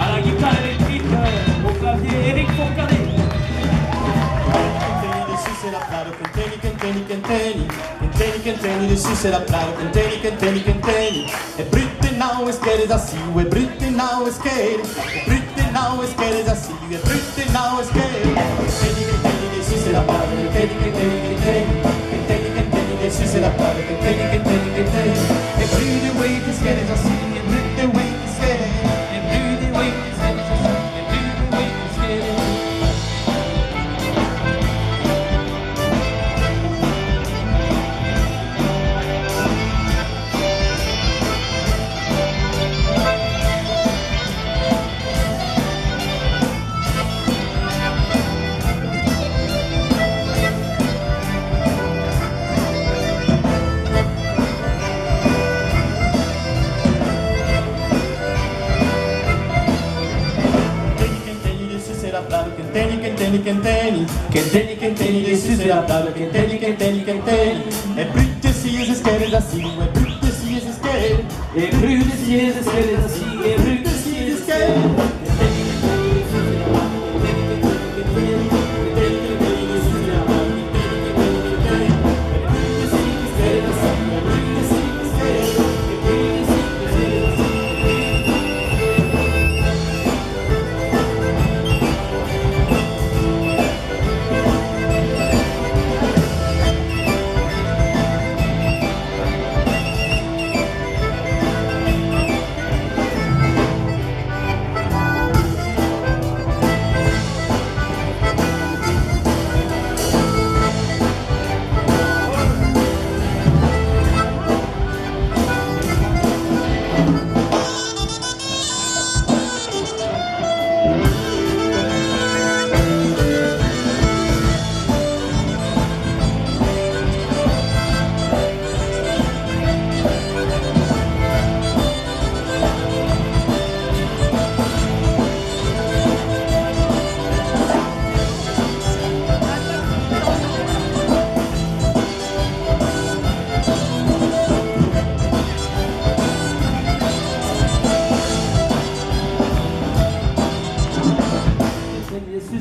À la guitare électrique, au clavier, Eric Fourcade. C'est la plata, canteni, canteni, canteni, canteni, canteni, dessus c'est la plata, canteni, canteni, canteni. E brutte now es queres assim, e brutte now es queres, e brutte now es queres assim, e brutte now es queres. Canteni, canteni, dessus c'est la plata, canteni, canteni, canteni, canteni, canteni, dessus c'est la plata, canteni, canteni, canteni. E brutte way es queres assim, e brutte way es queres, e brutte way es queres assim, e brutte way es queres. Canteni, canteni, canteni, canteni, canteni, dessus c'est la table, canteni, canteni, canteni. E brutte si es queres assim, e brutte si es queres, Et plus de sièges, c'est les assis, et plus de si sièges, es queres.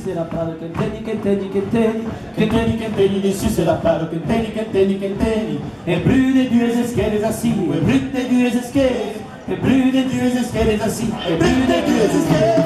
c'est la plata, canteni, canteni, canteni. Canteni, canteni, dessus c'est la plata, canteni, canteni, canteni. E plus de dues esquerdes assim, E brutte dues es queres, e plus de dues es queres assim, e brutte dues es queres.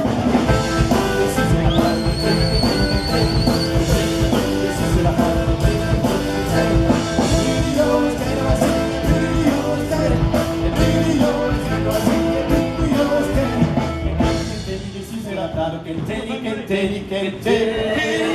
Canteni, canteni, canteni.